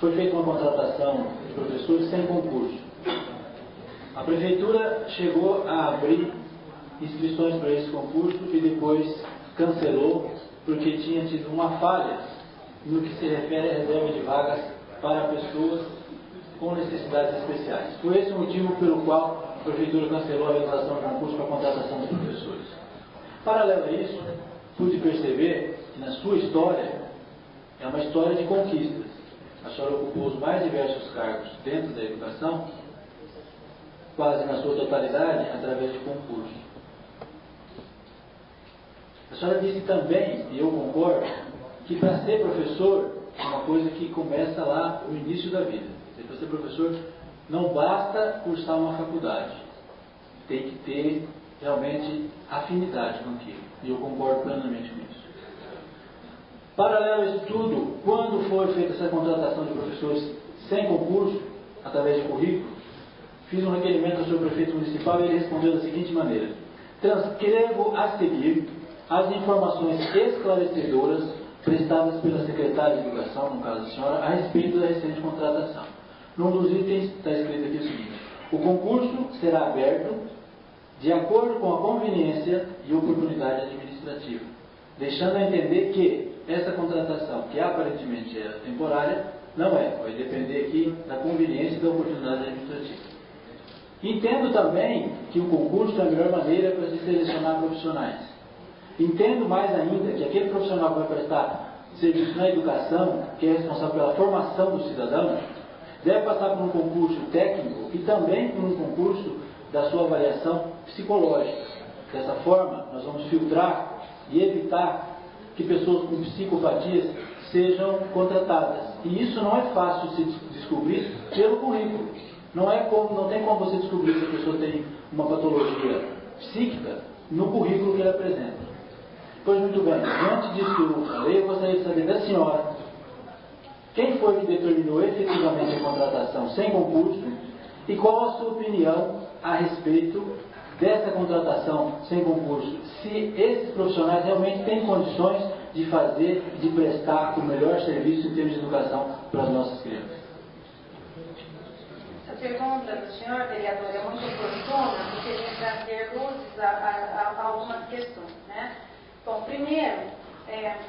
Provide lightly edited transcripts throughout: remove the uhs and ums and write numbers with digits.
foi feita uma contratação de professores sem concurso. A prefeitura chegou a abrir inscrições para esse concurso e depois cancelou porque tinha tido uma falha no que se refere à reserva de vagas para pessoas com necessidades especiais. Foi esse o motivo pelo qual a prefeitura cancelou a realização do concurso para a contratação dos professores. Paralelo a isso, pude perceber que na sua história é uma história de conquistas. A senhora ocupou os mais diversos cargos dentro da educação, quase na sua totalidade, através de concurso. A senhora disse também, e eu concordo, que para ser professor é uma coisa que começa lá no início da vida. Para ser professor não basta cursar uma faculdade, tem que ter realmente afinidade com aquilo. E eu concordo plenamente com isso. Paralelo a isso tudo, quando foi feita essa contratação de professores sem concurso, através de currículo, fiz um requerimento ao senhor prefeito municipal e ele respondeu da seguinte maneira: transcrevo a seguir as informações esclarecedoras prestadas pela secretária de Educação, no caso a senhora, a respeito da recente contratação. Num dos itens está escrito aqui o seguinte: o concurso será aberto de acordo com a conveniência e oportunidade administrativa, deixando a entender que essa contratação, que aparentemente é temporária, não é, vai depender aqui da conveniência e da oportunidade administrativa. Entendo também que o concurso é a melhor maneira para se selecionar profissionais. Entendo mais ainda que aquele profissional que vai prestar serviço na educação, que é responsável pela formação do cidadão, deve passar por um concurso técnico e também por um concurso da sua avaliação psicológica. Dessa forma, nós vamos filtrar e evitar que pessoas com psicopatias sejam contratadas. E isso não é fácil de se descobrir pelo currículo. Não tem como você descobrir se a pessoa tem uma patologia psíquica no currículo que ele apresenta. Pois muito bem, antes disso que eu falei, eu gostaria de saber da senhora quem foi que determinou efetivamente a contratação sem concurso e qual a sua opinião a respeito dessa contratação sem concurso, se esses profissionais realmente têm condições de fazer, de prestar o melhor serviço em termos de educação para as nossas crianças. A pergunta do senhor, vereador, é muito oportuna, porque vem trazer luzes a algumas questões, né? Bom, primeiro,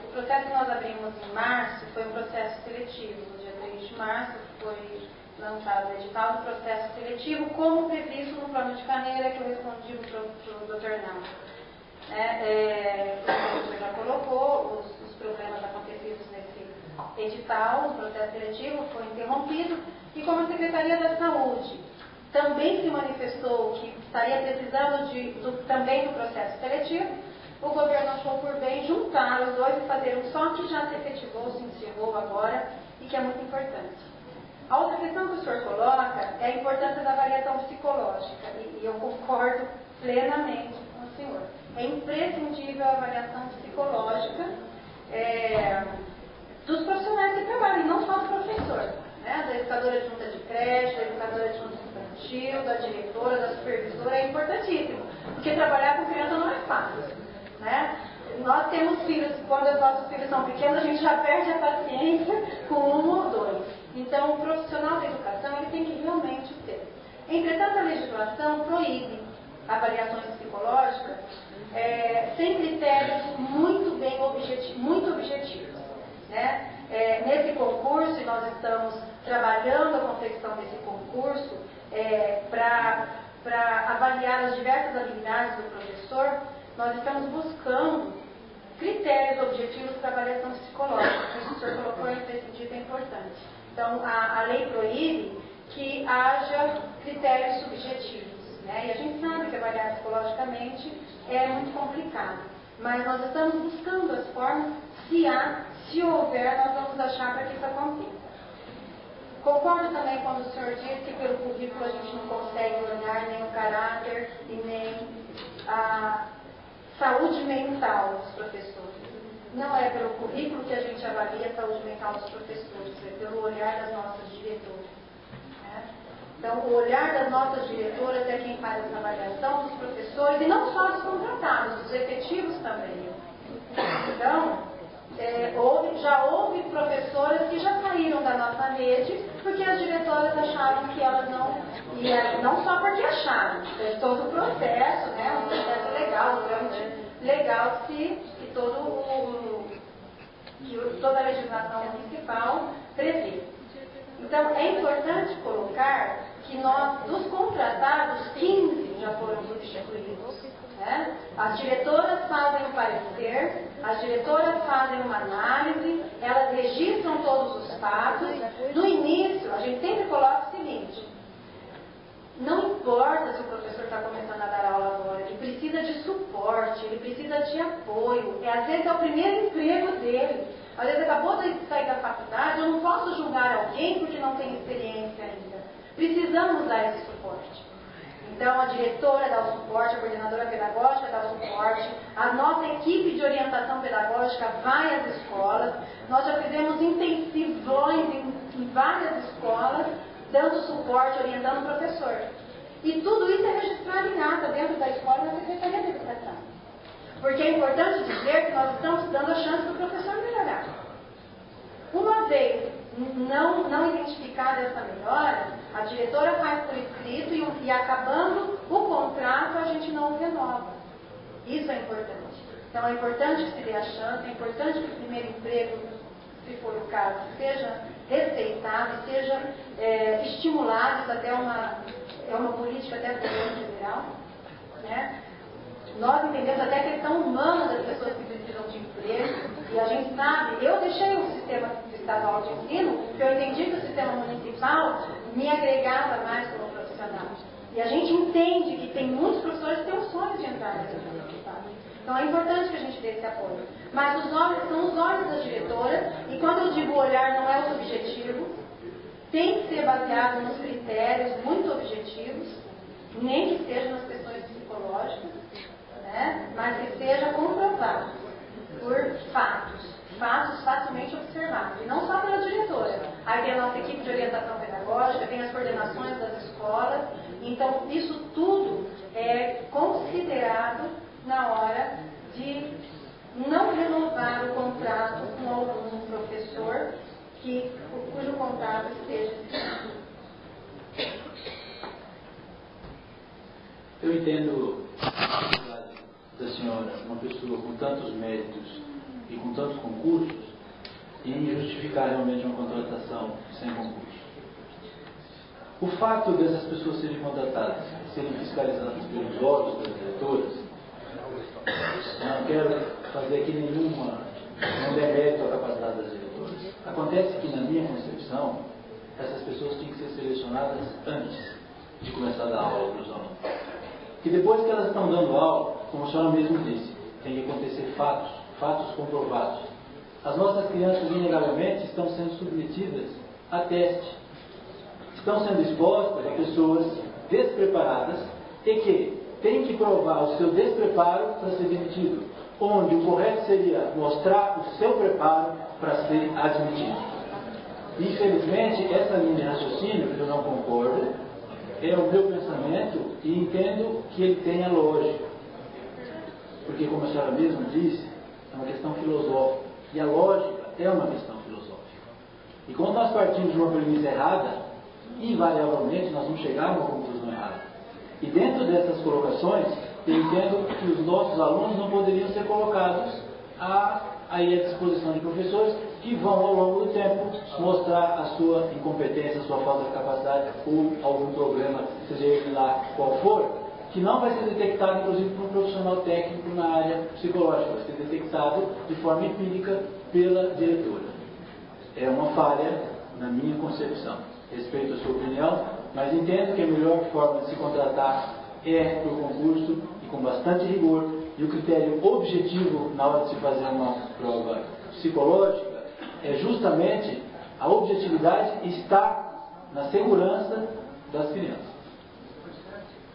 o processo que nós abrimos em março foi um processo seletivo. No dia 3 de março foi lançado o edital do processo seletivo, como previsto no plano de carreira que eu respondi para o Dr. Naldo. O professor já colocou os problemas acontecidos nesse edital, o processo seletivo foi interrompido, e como a Secretaria da Saúde também se manifestou que estaria precisando também do processo seletivo, o governo achou por bem juntar os dois e fazer um só, que já se efetivou, se encerrou agora e que é muito importante. A outra questão que o senhor coloca é a importância da avaliação psicológica, e eu concordo plenamente com o senhor. É imprescindível a avaliação psicológica dos profissionais que trabalham, e não só do professor, né? Da educadora adjunta de creche, da educadora adjunta infantil, da diretora, da supervisora, é importantíssimo, porque trabalhar com criança não é fácil. Né? Nós temos filhos, quando os nossos filhos são pequenos, a gente já perde a paciência com um ou dois. Então, o profissional da educação ele tem que realmente ter. Entretanto, a legislação proíbe avaliações psicológicas sem critérios muito objetivos. Né? Nesse concurso, e nós estamos trabalhando a confecção desse concurso para avaliar as diversas habilidades do professor, nós estamos buscando critérios objetivos para avaliação psicológica. Isso que o senhor colocou nesse sentido é importante. Então, a lei proíbe que haja critérios subjetivos. Né? E a gente sabe que avaliar psicologicamente é muito complicado. Mas nós estamos buscando as formas, se houver, nós vamos achar para que isso aconteça. Concordo também quando o senhor diz que pelo currículo a gente não consegue olhar nem o caráter e nem a saúde mental dos professores. Não é pelo currículo que a gente avalia a saúde mental dos professores, é pelo olhar das nossas diretoras. Né? Então, o olhar das nossas diretoras é quem faz essa avaliação dos professores, e não só dos contratados, dos efetivos também. Então, já houve professoras que já saíram da nossa rede, porque as diretoras acharam que elas não... E não só porque acharam, é todo o processo, né, um processo legal, um trâmite legal que toda a legislação municipal prevê. Então, é importante colocar que nós, dos contratados, 15 já foram substituídos. Né? As diretoras fazem o parecer, as diretoras fazem uma análise, elas registram todos os fatos. No início, a gente sempre coloca o seguinte: não importa se o professor está começando a dar aula agora, ele precisa de suporte, ele precisa de apoio. Às vezes é o primeiro emprego dele. Às vezes acabou de sair da faculdade, eu não posso julgar alguém porque não tem experiência ainda. Precisamos dar esse suporte. Então a diretora dá o suporte, a coordenadora pedagógica dá o suporte, a nossa equipe de orientação pedagógica vai às escolas. Nós já fizemos intensivões em várias escolas, dando suporte, orientando o professor. E tudo isso é registrado em ata dentro da escola na Secretaria de Educação. Porque é importante dizer que nós estamos dando a chance do professor melhorar. Uma vez não identificada essa melhora, a diretora faz por escrito e acabando o contrato a gente não o renova. Isso é importante. Então é importante que se dê a chance, é importante que o primeiro emprego, se for o caso, seja respeitado, seja estimulado. Isso até é uma política até do governo federal, né? Nós entendemos até a questão humana das pessoas que precisam de emprego, e a gente sabe, eu deixei o sistema estadual de ensino, porque eu entendi que o sistema municipal me agregava mais como profissional. E a gente entende que tem muitos professores que têm o sonho de entrar na escola municipal. Então é importante que a gente dê esse apoio. Mas os olhos são os olhos das diretoras, e quando eu digo olhar não é o subjetivo, tem que ser baseado nos critérios muito objetivos, nem que seja nas questões psicológicas, né? Mas que seja comprovado por fatos facilmente observados, e não só pela diretora. Aí tem a nossa equipe de orientação pedagógica, tem as coordenações das escolas. Então isso tudo é considerado na hora de não renovar o contrato com algum professor cujo contrato esteja assinado. Eu entendo a necessidade da senhora, uma pessoa com tantos méritos e com tantos concursos, em justificar realmente uma contratação sem concurso. O fato dessas pessoas serem contratadas, serem fiscalizadas pelos órgãos das diretoras, eu não quero fazer aqui nenhum demérito à capacidade das diretoras. Acontece que, na minha concepção, essas pessoas tinham que ser selecionadas antes de começar a dar aula para os alunos. Que depois que elas estão dando aula, como a senhora mesmo disse, tem que acontecer fatos comprovados. As nossas crianças, inegavelmente, estão sendo submetidas a teste. Estão sendo expostas a pessoas despreparadas e que têm que provar o seu despreparo para ser demitido, onde o correto seria mostrar o seu preparo para ser admitido. Infelizmente, essa linha de raciocínio, eu não concordo, é o meu pensamento e entendo que ele tenha lógica. Porque, como a senhora mesma disse, é uma questão filosófica. E a lógica é uma questão filosófica. E quando nós partimos de uma premissa errada, invariavelmente nós vamos chegar a uma conclusão errada. E dentro dessas colocações, eu entendo que os nossos alunos não poderiam ser colocados aí à disposição de professores que vão, ao longo do tempo, mostrar a sua incompetência, a sua falta de capacidade ou algum problema, seja ele lá qual for, que não vai ser detectado, inclusive, por um profissional técnico na área psicológica, vai ser detectado de forma empírica pela diretora. É uma falha, na minha concepção. Respeito a sua opinião, mas entendo que a melhor forma de se contratar é por concurso e com bastante rigor, e o critério objetivo na hora de se fazer uma prova psicológica é justamente a objetividade está na segurança das crianças.